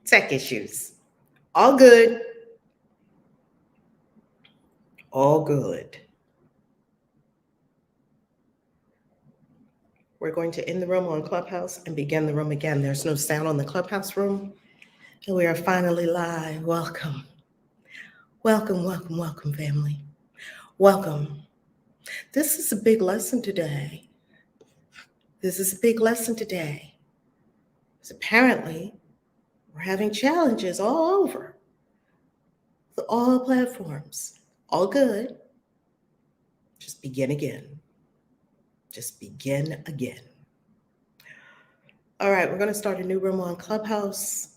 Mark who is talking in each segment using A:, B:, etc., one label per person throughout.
A: tech issues. All good. All good. We're going to end the room on Clubhouse and begin the room again. There's no sound on the Clubhouse room. And we are finally live. Welcome. Welcome, welcome, welcome, family. Welcome. This is a big lesson today. Because apparently, we're having challenges all over. All platforms. All good. Just begin again. All right, we're going to start a new room on Clubhouse,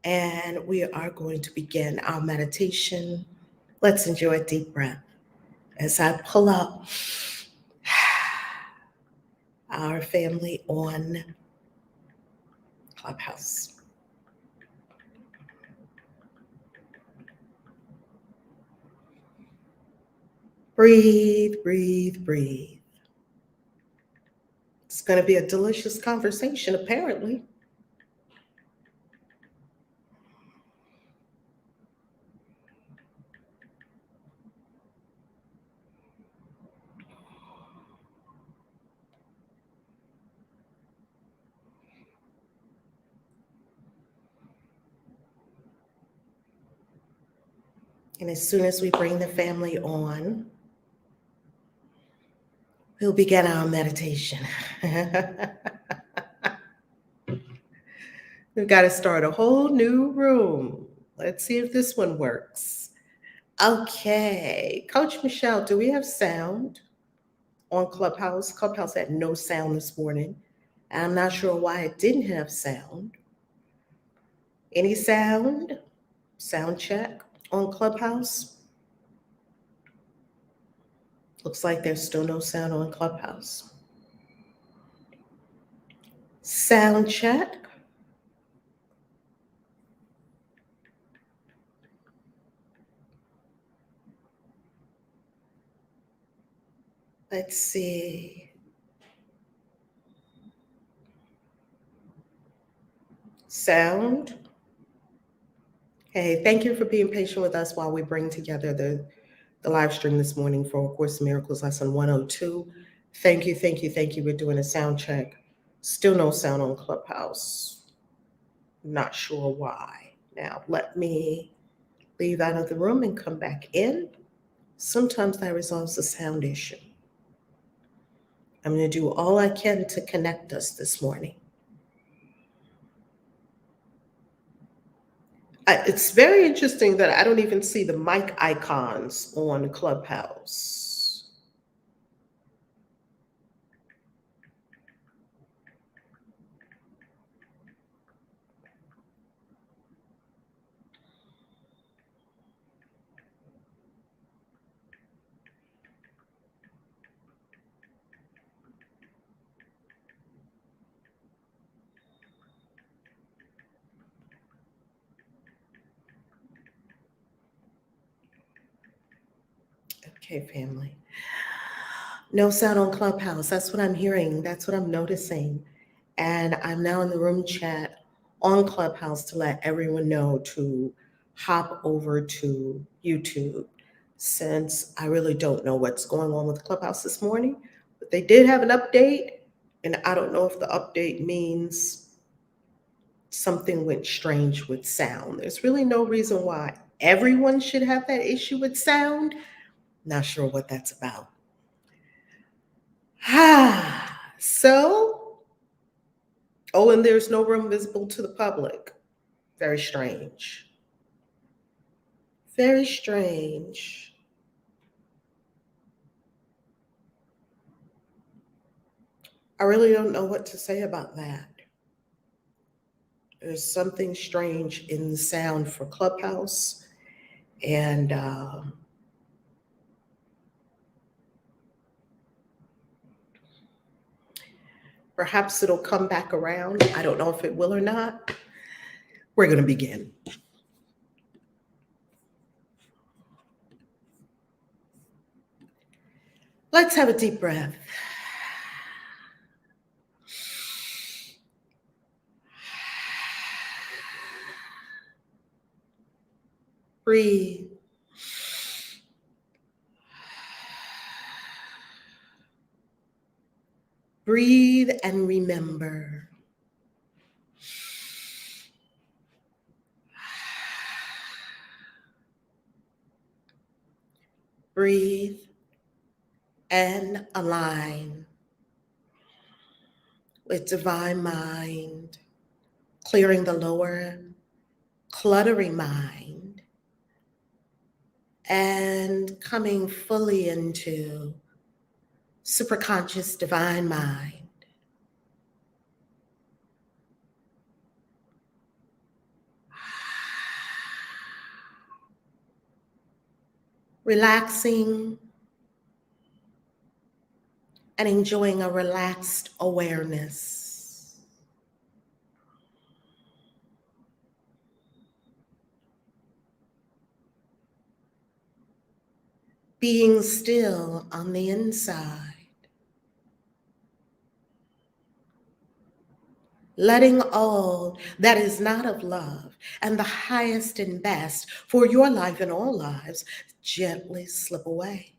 A: and we are going to begin our meditation. Let's enjoy a deep breath as I pull up our family on Clubhouse. Breathe, breathe, breathe. It's going to be a delicious conversation, apparently. And as soon as we bring the family on, we'll begin our meditation. We've got to start a whole new room. Let's see if this one works. Okay. Coach Michelle, do we have sound on Clubhouse? Clubhouse had no sound this morning. And I'm not sure why it didn't have sound. Any sound? Sound check on Clubhouse? Looks like there's still no sound on Clubhouse. Sound check. Let's see. Sound. Hey, thank you for being patient with us while we bring together the live stream this morning for A Course in Miracles lesson 102. Thank you. We're doing a sound check. Still no sound on Clubhouse. Not sure why. Now, let me leave out of the room and come back in. Sometimes that resolves the sound issue. I'm going to do all I can to connect us this morning. It's very interesting that I don't even see the mic icons on Clubhouse. Okay, family. No sound on Clubhouse. That's what I'm hearing. That's what I'm noticing. And I'm now in the room chat on Clubhouse to let everyone know to hop over to YouTube, since I really don't know what's going on with Clubhouse this morning. But they did have an update, and I don't know if the update means something went strange with sound. There's really no reason why everyone should have that issue with sound. Not sure what that's about. So, and there's no room visible to the public. Very strange. Very strange. I really don't know what to say about that. There's something strange in the sound for Clubhouse, and perhaps it'll come back around. I don't know if it will or not. We're going to begin. Let's have a deep breath. Breathe. Breathe and remember. Breathe and align with divine mind, clearing the lower, cluttering mind, and coming fully into superconscious divine mind. Relaxing and enjoying a relaxed awareness. Being still on the inside. Letting all that is not of love and the highest and best for your life and all lives gently slip away.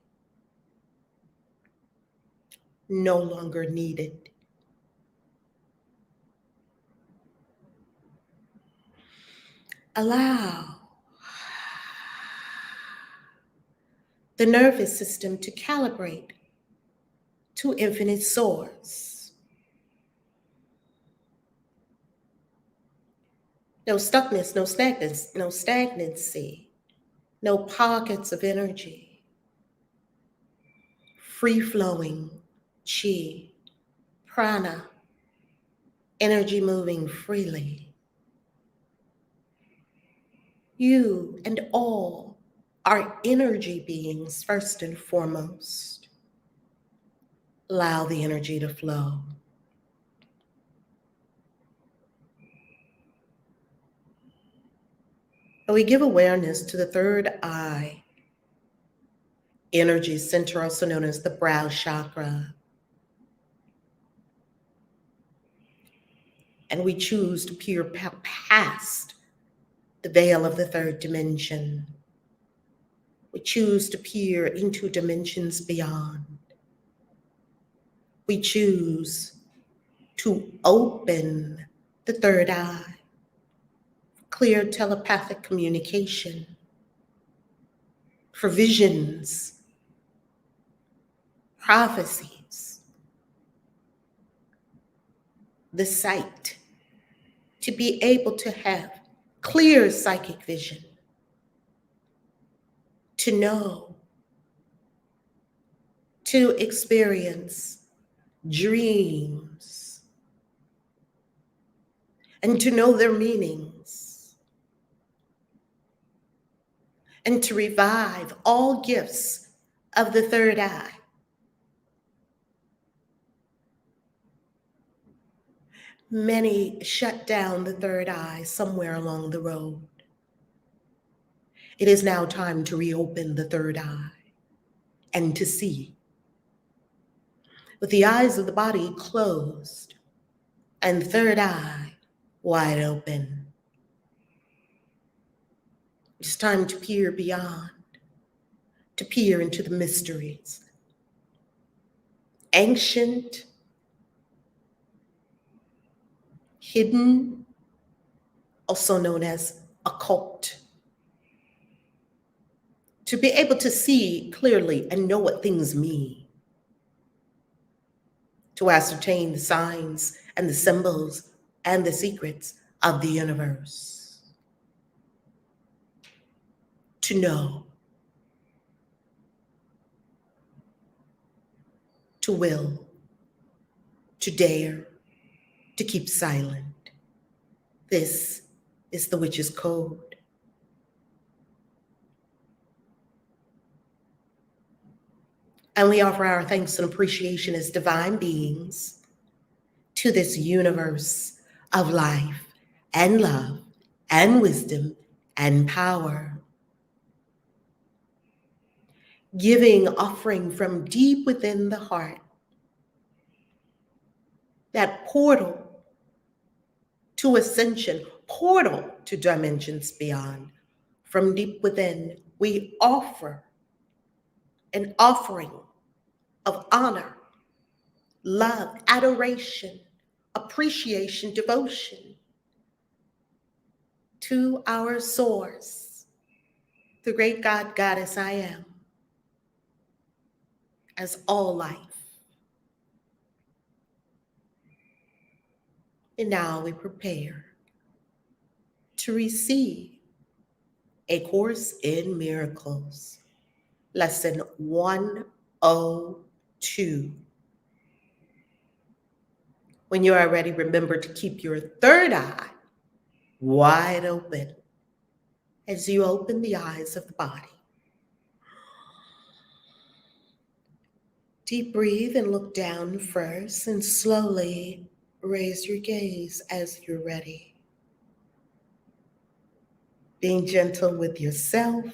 A: No longer needed. Allow the nervous system to calibrate to infinite source. No stuckness, no stagnancy, no pockets of energy. Free-flowing chi, prana, energy moving freely. You and all are energy beings first and foremost. Allow the energy to flow. And we give awareness to the third eye, energy center, also known as the brow chakra. And we choose to peer past the veil of the third dimension. We choose to peer into dimensions beyond. We choose to open the third eye, clear telepathic communication, for visions, prophecies, the sight, to be able to have clear psychic vision, to know, to experience dreams, and to know their meanings, and to revive all gifts of the third eye. Many shut down the third eye somewhere along the road. It is now time to reopen the third eye and to see. With the eyes of the body closed and the third eye wide open. It's time to peer beyond, to peer into the mysteries. Ancient, hidden, also known as occult. To be able to see clearly and know what things mean. To ascertain the signs and the symbols and the secrets of the universe. To know. To will. To dare. To keep silent. This is the witch's code. And we offer our thanks and appreciation as divine beings to this universe of life and love and wisdom and power. Giving, offering from deep within the heart, that portal to ascension, portal to dimensions beyond, From deep within, we offer an offering of honor, love, adoration, appreciation, devotion to our source, the great God, Goddess I am, as all life. And now we prepare to receive A Course in Miracles, Lesson 102. When you are ready, remember to keep your third eye wide open as you open the eyes of the body. Deep breathe and look down first, and slowly raise your gaze as you're ready. Being gentle with yourself,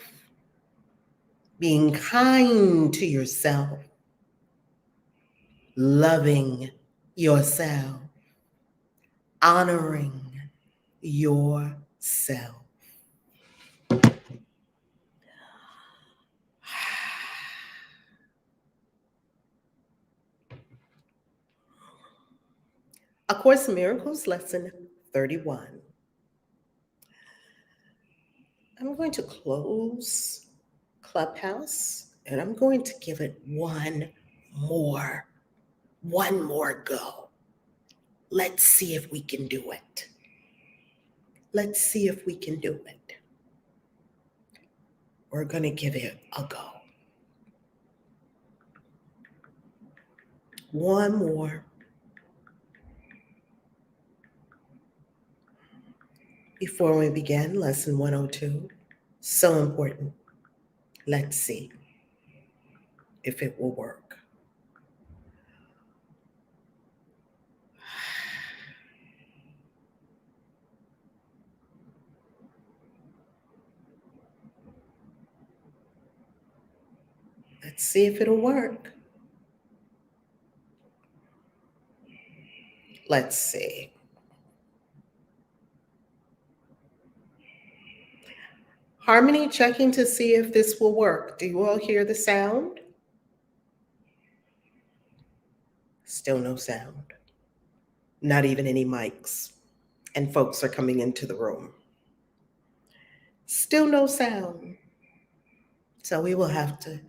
A: being kind to yourself, loving yourself, honoring yourself. A Course in Miracles, Lesson 31. I'm going to close Clubhouse and I'm going to give it one more go. Let's see if we can do it. Let's see if we can do it. We're going to give it a go. One more. Before we begin, Lesson 102, so important. Let's see if it will work. Let's see if it'll work. Let's see. Harmony checking to see if this will work. Do you all hear the sound? Still no sound. Not even any mics. And folks are coming into the room. Still no sound. So we will have to,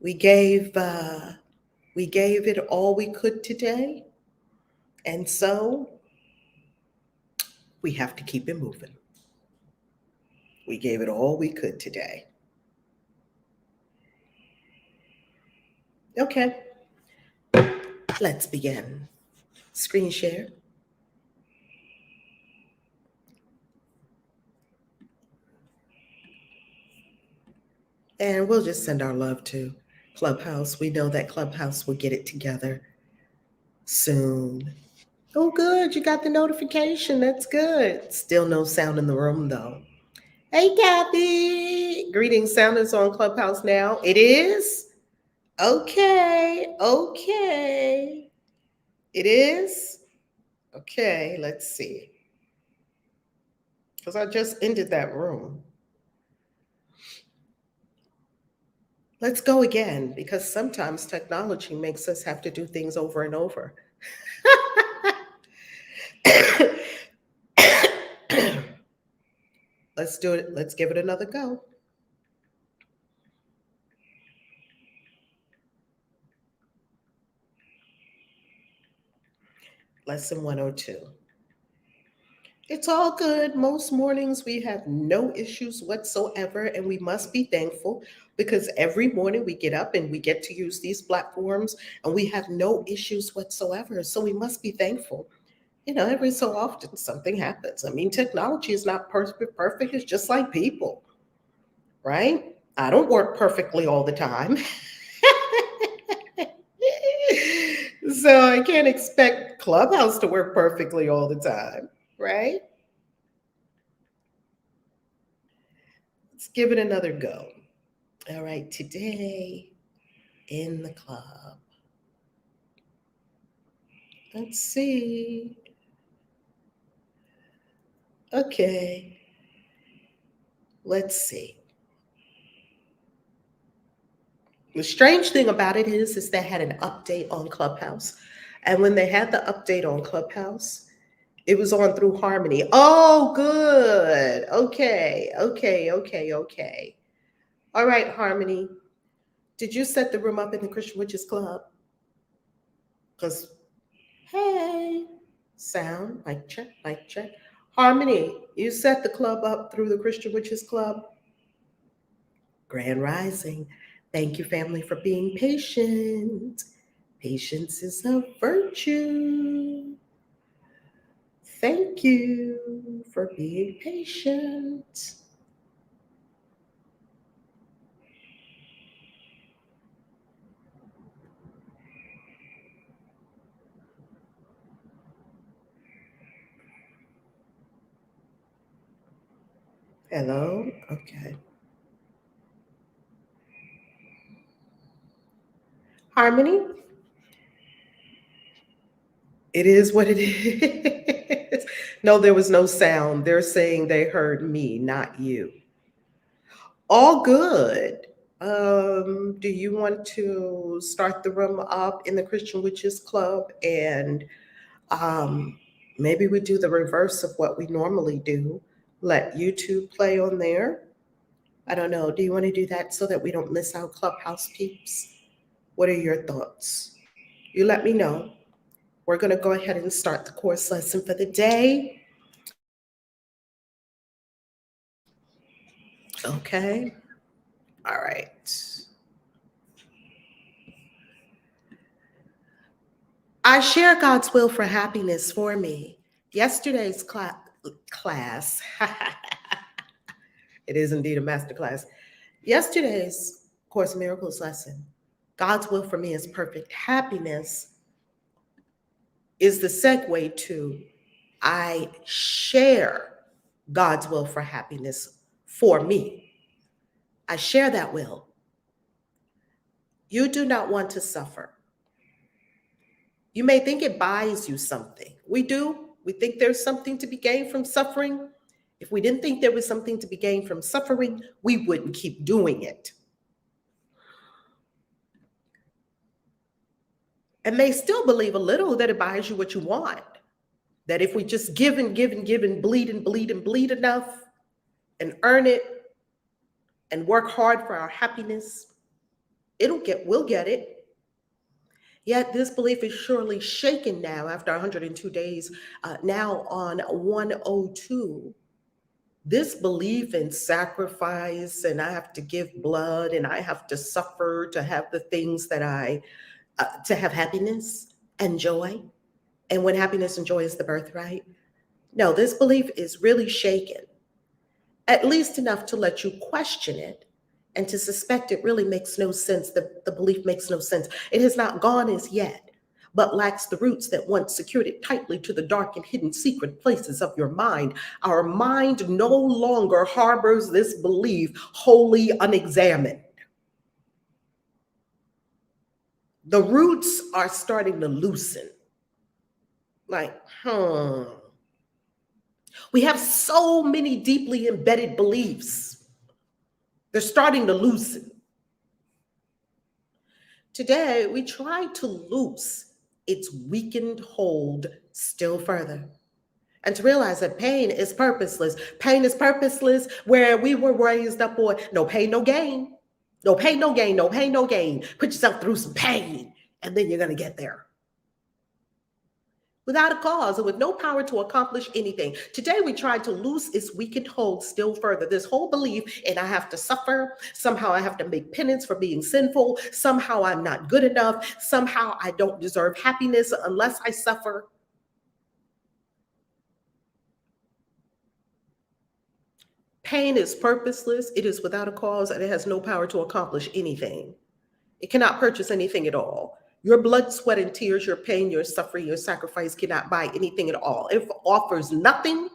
A: we gave it all we could today. And so we have to keep it moving. We gave it all we could today. Okay, let's begin. Screen share. And we'll just send our love to Clubhouse. We know that Clubhouse will get it together soon. Oh, good. You got the notification. That's good. Still no sound in the room, though. Hey, Kathy. Greetings. Sound is on Clubhouse now. It is? Okay. It is? Okay. Let's see. Because I just ended that room. Let's go again, because sometimes technology makes us have to do things over and over. Let's do it. Let's give it another go. Lesson 102. It's all good. Most mornings we have no issues whatsoever, and we must be thankful because every morning we get up and we get to use these platforms and we have no issues whatsoever. So we must be thankful. You know, every so often something happens. I mean, technology is not perfect. It's just like people, right? I don't work perfectly all the time. So I can't expect Clubhouse to work perfectly all the time, right? Let's give it another go. All right, today in the club. Let's see. Okay. Let's see. The strange thing about it is they had an update on Clubhouse. And when they had the update on Clubhouse, it was on through Harmony. Oh, good. Okay, okay, okay, okay. All right, Harmony. Did you set the room up in the Christian Witches Club? Because, hey, sound, mic check, mic check. Harmony, you set the club up through the Christian Witches Club? Grand Rising. Thank you, family, for being patient. Patience is a virtue. Thank you for being patient. Hello? Okay. Harmony? It is what it is. No, there was no sound. They're saying they heard me, not you. All good. Do you want to start the room up in the Christian Witches Club? And maybe we do the reverse of what we normally do. Let YouTube play on there. I don't know. Do you want to do that so that we don't miss out Clubhouse peeps? What are your thoughts? You let me know. We're going to go ahead and start the course lesson for the day. Okay. All right. I share God's will for happiness for me. Yesterday's class, it is indeed a master class. Yesterday's Course in Miracles lesson, God's will for me is perfect happiness, is the segue to I share God's will for happiness for me. I share that will. You do not want to suffer. You may think it buys you something. We do. We think there's something to be gained from suffering. If we didn't think there was something to be gained from suffering, we wouldn't keep doing it. And may still believe a little that it buys you what you want. That if we just give and give and give and bleed and bleed and bleed enough and earn it and work hard for our happiness, we'll get it. Yet this belief is surely shaken now after 102 days, now on 102. This belief in sacrifice and I have to give blood and I have to suffer to have the things that to have happiness and joy. And when happiness and joy is the birthright. No, this belief is really shaken, at least enough to let you question it and to suspect it really makes no sense. The belief makes no sense. It has not gone as yet, but lacks the roots that once secured it tightly to the dark and hidden secret places of your mind. Our mind no longer harbors this belief wholly unexamined. The roots are starting to loosen. Like, we have so many deeply embedded beliefs. They're starting to loosen. Today, we try to loose its weakened hold still further. And to realize that pain is purposeless. Pain is purposeless where we were raised up on no pain, no gain. No pain, no gain, no pain, no gain. Put yourself through some pain, and then you're going to get there. Without a cause and with no power to accomplish anything. Today, we try to loose its weakened hold still further. This whole belief in I have to suffer, somehow I have to make penance for being sinful, somehow I'm not good enough, somehow I don't deserve happiness unless I suffer. Pain is purposeless, it is without a cause, and it has no power to accomplish anything. It cannot purchase anything at all. Your blood, sweat, and tears, your pain, your suffering, your sacrifice cannot buy anything at all. It offers nothing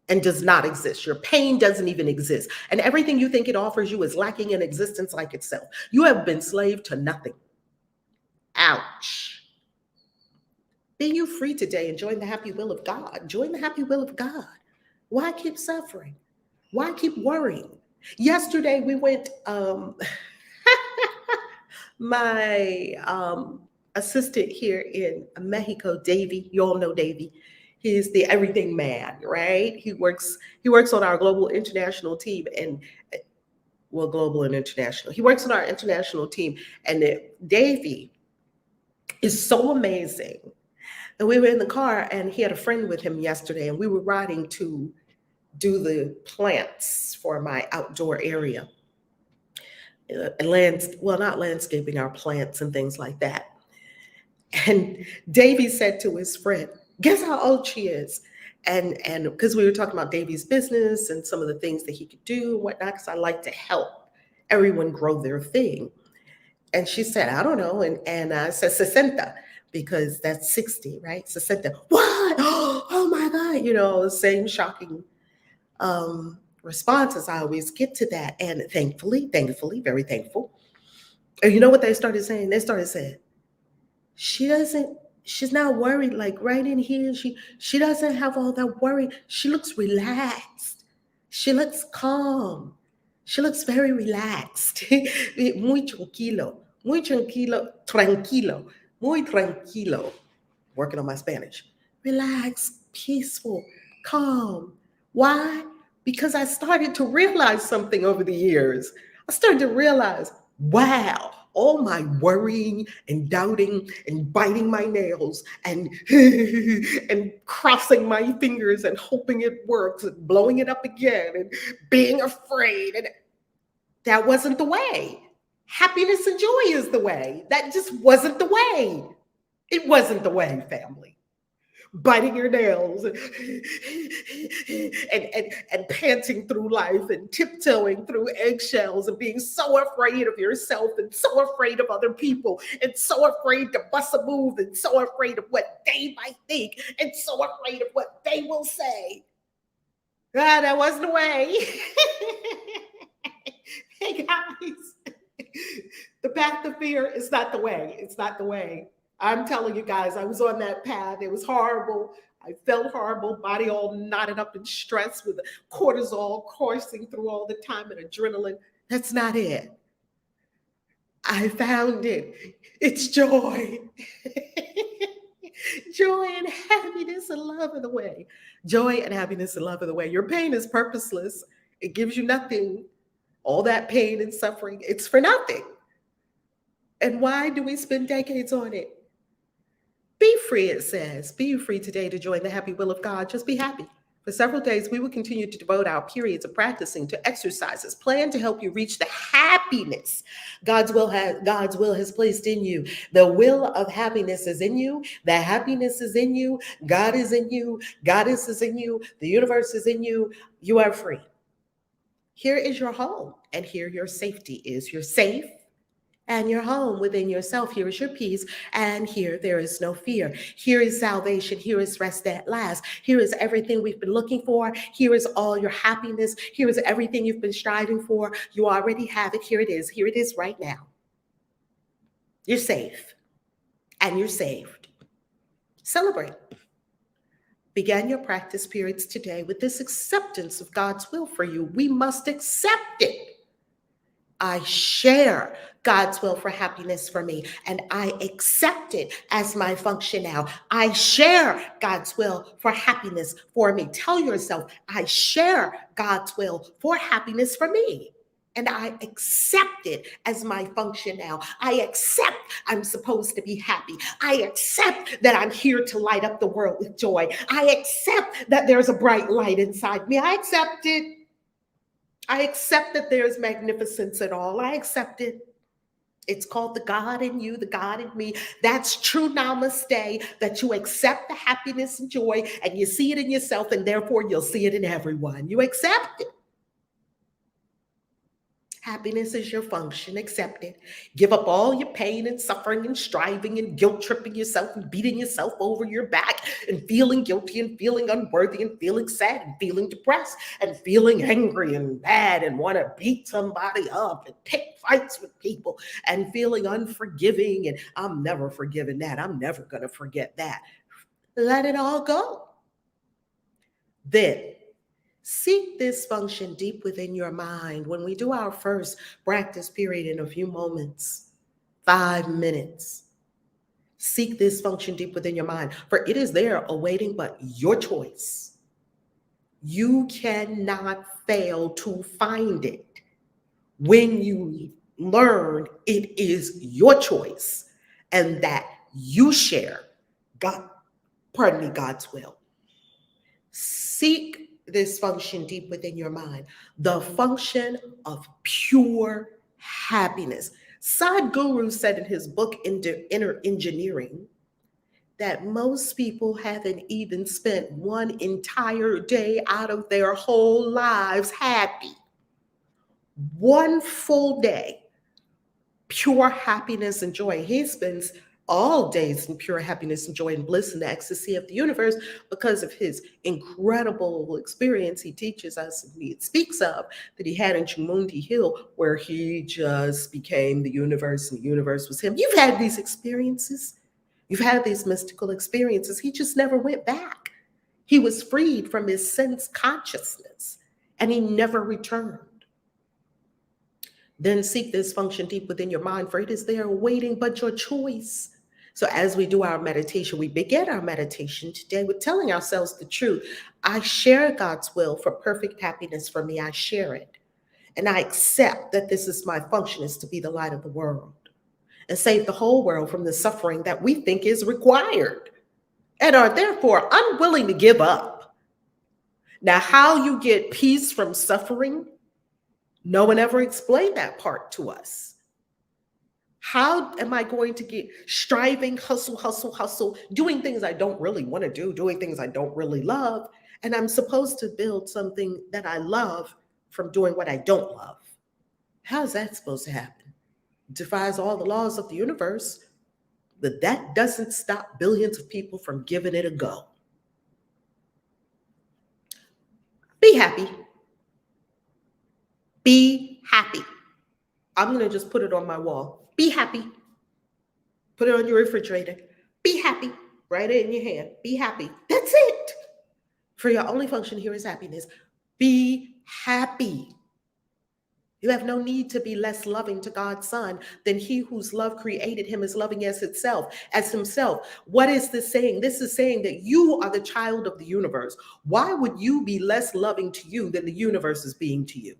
A: and does not exist. Your pain doesn't even exist. And everything you think it offers you is lacking in existence like itself. You have been slave to nothing. Ouch. Be you free today and join the happy will of God. Join the happy will of God. Why keep suffering? Why keep worrying? Yesterday we went, my assistant here in Mexico, Davey, you all know Davey. He's the everything man, right? He works on our global international team and well, global and international. He works on our international team, and Davey is so amazing. And we were in the car, and he had a friend with him yesterday, and we were riding to do the plants for my outdoor area. Well, not landscaping, our plants and things like that. And Davy said to his friend, guess how old she is? And because we were talking about Davy's business and some of the things that he could do and whatnot, because I like to help everyone grow their thing. And she said, I don't know. And I said, 60, because that's 60, right? 60. What? Oh my God. The same shocking responses. I always get to that. And thankfully, very thankful. And you know what they started saying? They started saying, she's not worried, like right in here, she doesn't have all that worry. She looks relaxed. She looks calm. She looks very relaxed. Muy tranquilo, muy tranquilo. Working on my Spanish. Relaxed, peaceful, calm. Why? Because I started to realize something over the years. I started to realize, wow, all my worrying and doubting and biting my nails and and crossing my fingers and hoping it works and blowing it up again and being afraid, and that wasn't the way. Happiness and joy is the way. That just wasn't the way. It wasn't the way, family. Biting your nails and panting through life and tiptoeing through eggshells and being so afraid of yourself and so afraid of other people and so afraid to bust a move and so afraid of what they might think and so afraid of what they will say. That wasn't the way. Hey guys, the path to fear is not the way. It's not the way. I'm telling you guys, I was on that path. It was horrible. I felt horrible, body all knotted up in stress with cortisol coursing through all the time and adrenaline. That's not it. I found it. It's joy. Joy and happiness and love in the way. Joy and happiness and love in the way. Your pain is purposeless. It gives you nothing. All that pain and suffering, it's for nothing. And why do we spend decades on it? Be free, it says. Be free today to join the happy will of God. Just be happy. For several days, we will continue to devote our periods of practicing to exercises planned to help you reach the happiness God's will has placed in you. The will of happiness is in you. The happiness is in you. God is in you. Goddess is in you. The universe is in you. You are free. Here is your home, and here your safety is. You're safe. And your home within yourself. Here is your peace, and here there is no fear. Here is salvation. Here is rest at last. Here is everything we've been looking for. Here is all your happiness. Here is everything you've been striving for. You already have it. Here it is. Here it is right now. You're safe, and you're saved. Celebrate. Begin your practice periods today with this acceptance of God's will for you. We must accept it. I share God's will for happiness for me, and I accept it as my function now. I share God's will for happiness for me. Tell yourself, I share God's will for happiness for me, and I accept it as my function now. I accept I'm supposed to be happy. I accept that I'm here to light up the world with joy. I accept that there's a bright light inside me. I accept it. I accept that there's magnificence in all. I accept it. It's called the God in you, the God in me. That's true namaste, that you accept the happiness and joy and you see it in yourself, and therefore you'll see it in everyone. You accept it. Happiness is your function. Accept it. Give up all your pain and suffering and striving and guilt tripping yourself and beating yourself over your back and feeling guilty and feeling unworthy and feeling sad and feeling depressed and feeling angry and bad and want to beat somebody up and pick fights with people and feeling unforgiving. And I'm never forgiving that. I'm never going to forget that. Let it all go. Then Seek this function deep within your mind. When we do our first practice period in a few moments, 5 minutes, seek this function deep within your mind, for it is there awaiting but your choice. You cannot fail to find it. When you learn it is your choice and that you share God's will. Seek this function deep within your mind, the function of pure happiness. Sadhguru said in his book, Inner Engineering, that most people haven't even spent one entire day out of their whole lives happy. One full day, pure happiness and joy. He spends all days in pure happiness and joy and bliss in the ecstasy of the universe because of his incredible experience he teaches us, and he speaks of, that he had in Chumundi Hill, where he just became the universe and the universe was him. You've had these experiences. You've had these mystical experiences. He just never went back. He was freed from his sense consciousness and he never returned. Then seek this function deep within your mind, for it is there awaiting but your choice. So as we do our meditation, we begin our meditation today with telling ourselves the truth. I share God's will for perfect happiness for me. I share it. And I accept that this is my function, is to be the light of the world and save the whole world from the suffering that we think is required and are therefore unwilling to give up. Now, how you get peace from suffering, no one ever explained that part to us. How am I going to get striving, hustle, doing things I don't really want to do, doing things I don't really love, and I'm supposed to build something that I love from doing what I don't love? How's that supposed to happen? It defies all the laws of the universe, but that doesn't stop billions of people from giving it a go. Be happy. Be happy. I'm going to just put it on my wall. Be happy. Put it on your refrigerator. Be happy. Write it in your hand. Be happy. That's it. For your only function here is happiness. Be happy. You have no need to be less loving to God's Son than he whose love created him is loving as himself. What is this saying? This is saying that you are the child of the universe. Why would you be less loving to you than the universe is being to you?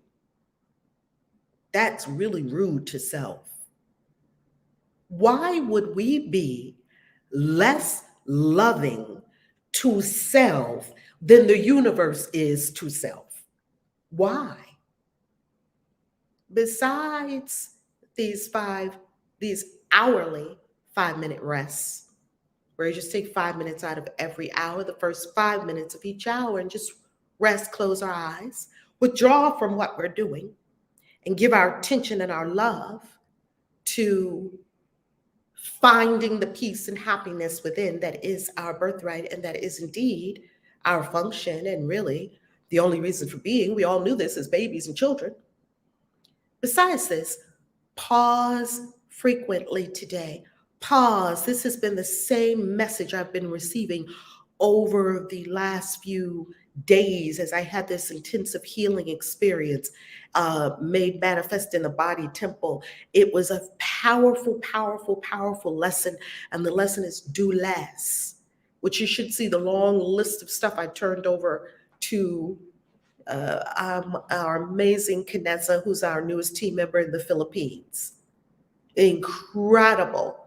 A: That's really rude to self. Why would we be less loving to self than the universe is to self? Why? Besides these hourly 5-minute rests, where you just take 5 minutes out of every hour, the first 5 minutes of each hour, and just rest, close our eyes, withdraw from what we're doing, and give our attention and our love to finding the peace and happiness within that is our birthright, and that is indeed our function, and really the only reason for being. We all knew this as babies and children. Besides this, pause frequently today. Pause. This has been the same message I've been receiving over the last few days as I had this intensive healing experience made manifest in the body temple. It was a powerful lesson. And the lesson is do less, which you should see the long list of stuff I turned over to our amazing Kanessa, who's our newest team member in the Philippines. Incredible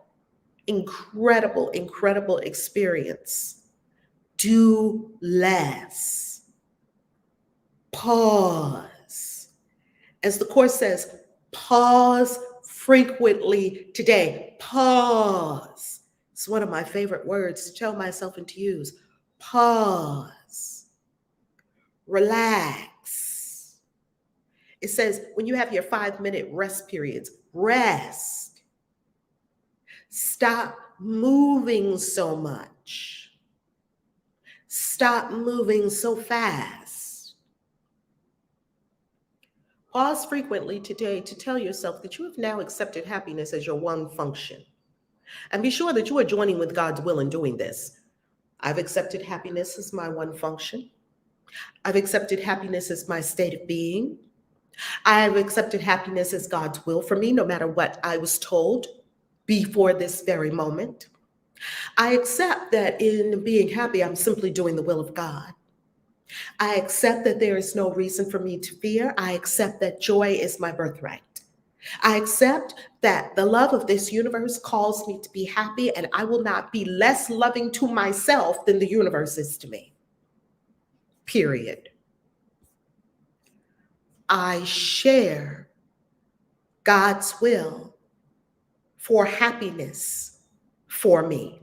A: experience. Do less. Pause. As the Course says, pause frequently today. Pause. It's one of my favorite words to tell myself and to use. Pause. Relax. It says when you have your 5-minute rest periods, rest. Stop moving so much. Stop moving so fast. Pause frequently today to tell yourself that you have now accepted happiness as your one function. And be sure that you are joining with God's will in doing this. I've accepted happiness as my one function. I've accepted happiness as my state of being. I've accepted happiness as God's will for me, no matter what I was told before this very moment. I accept that in being happy, I'm simply doing the will of God. I accept that there is no reason for me to fear. I accept that joy is my birthright. I accept that the love of this universe calls me to be happy, and I will not be less loving to myself than the universe is to me. Period. I share God's will for happiness for me.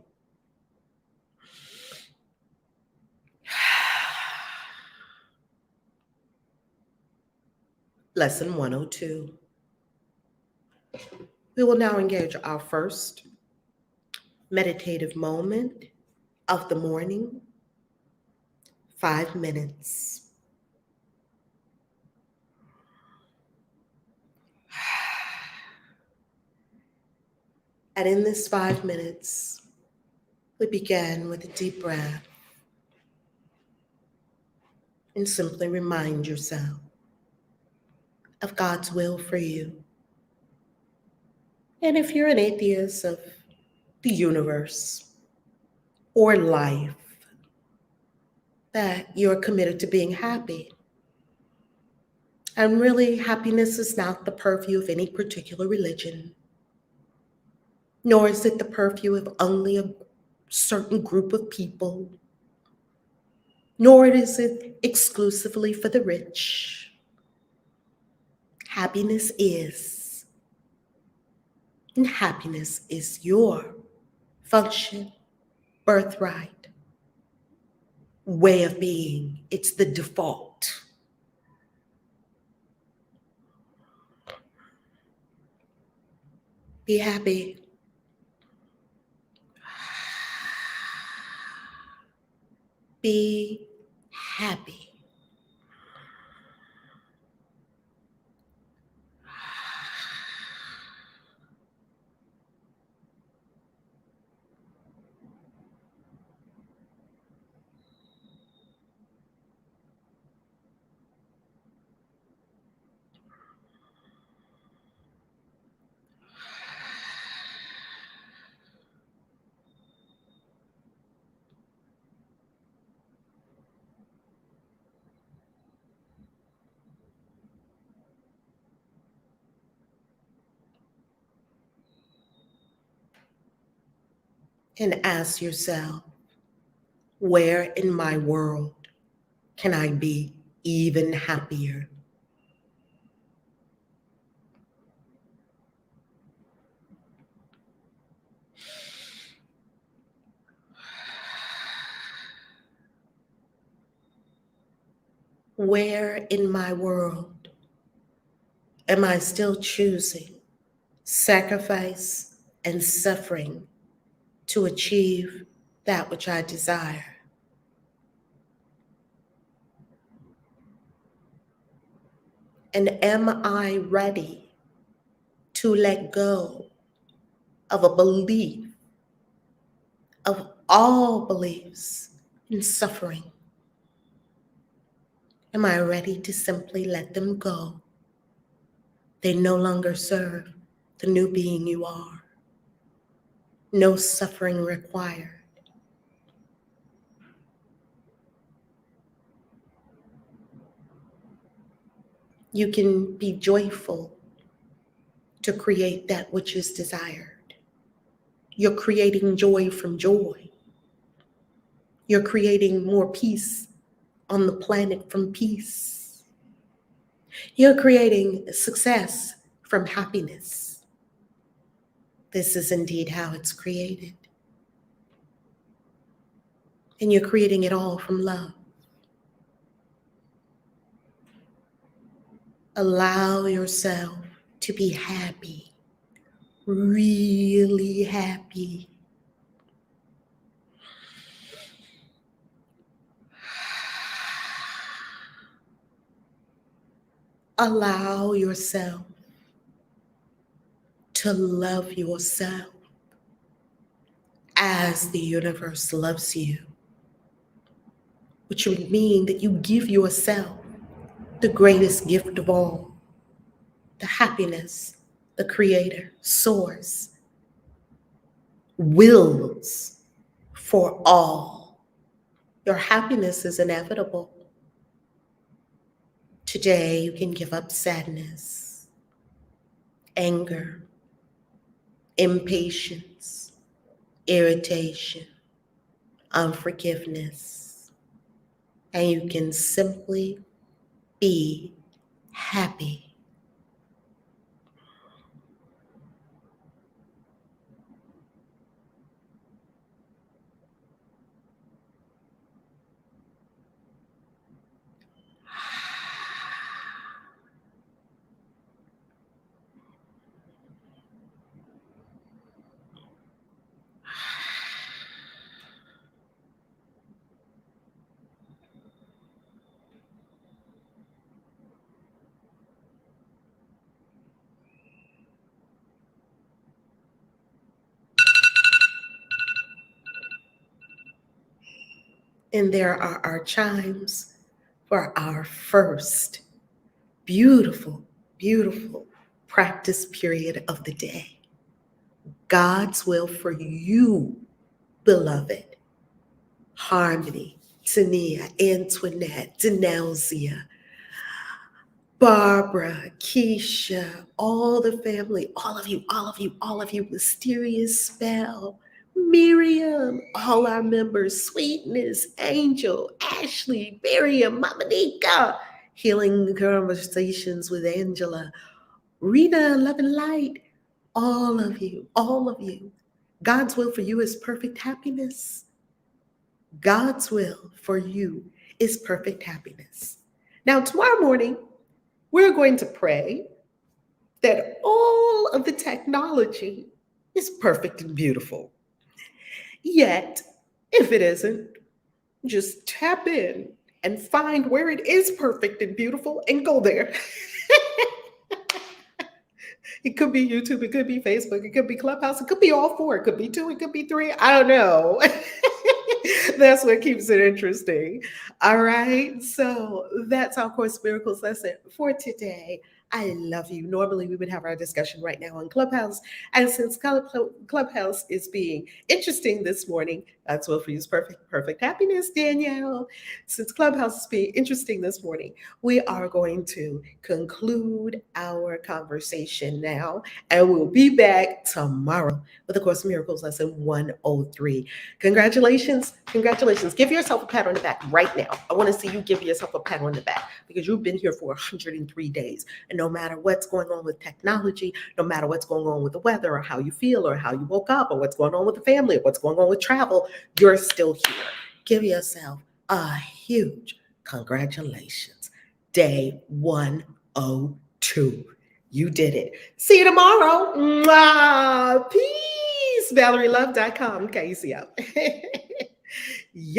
A: Lesson 102. We will now engage our first meditative moment of the morning, 5 minutes. And in this 5 minutes, we begin with a deep breath and simply remind yourself of God's will for you. And if you're an atheist, of the universe or life, that you're committed to being happy. And really, happiness is not the purview of any particular religion, nor is it the purview of only a certain group of people, nor is it exclusively for the rich. Happiness is, and happiness is your function, birthright, way of being. It's the default. Be happy. Be happy. And ask yourself, where in my world can I be even happier? Where in my world am I still choosing sacrifice and suffering to achieve that which I desire? And am I ready to let go of a belief, of all beliefs in suffering? Am I ready to simply let them go? They no longer serve the new being you are. No suffering required. You can be joyful to create that which is desired. You're creating joy from joy. You're creating more peace on the planet from peace. You're creating success from happiness. This is indeed how it's created. And you're creating it all from love. Allow yourself to be happy, really happy. Allow yourself to love yourself as the universe loves you. which would mean that you give yourself the greatest gift of all, the happiness the Creator, Source, wills for all. Your happiness is inevitable. Today, you can give up sadness, anger, impatience, irritation, unforgiveness, and you can simply be happy. And there are our chimes for our first beautiful, beautiful practice period of the day. God's will for you, beloved. Harmony, Tania, Antoinette, Denelzia, Barbara, Keisha, all the family, all of you, all of you, all of you, Mysterious Spell, Miriam, all our members, Sweetness, Angel, Ashley, Miriam, Mama Nika, Healing Conversations with Angela, Rita, Love and Light, all of you, all of you. God's will for you is perfect happiness. God's will for you is perfect happiness. Now, tomorrow morning, we're going to pray that all of the technology is perfect and beautiful. Yet, if it isn't, just tap in and find where it is perfect and beautiful and go there. It could be YouTube, it could be Facebook, it could be Clubhouse, it could be all four, it could be two, it could be three. I don't know. That's what keeps it interesting. All right. So that's our Course Miracles lesson for today. I love you. Normally, we would have our discussion right now on Clubhouse. And since Clubhouse is being interesting this morning, that's what for you is perfect happiness, Danielle. Since Clubhouse is being interesting this morning, we are going to conclude our conversation now, and we'll be back tomorrow with the Course Miracles lesson 103. Congratulations. Congratulations. Give yourself a pat on the back right now. I want to see you give yourself a pat on the back because you've been here for 103 days. And no matter what's going on with technology, no matter what's going on with the weather or how you feel or how you woke up or what's going on with the family or what's going on with travel, you're still here. Give yourself a huge congratulations. Day 102. You did it. See you tomorrow. Mwah. Peace. ValerieLove.com. KCO. Yes.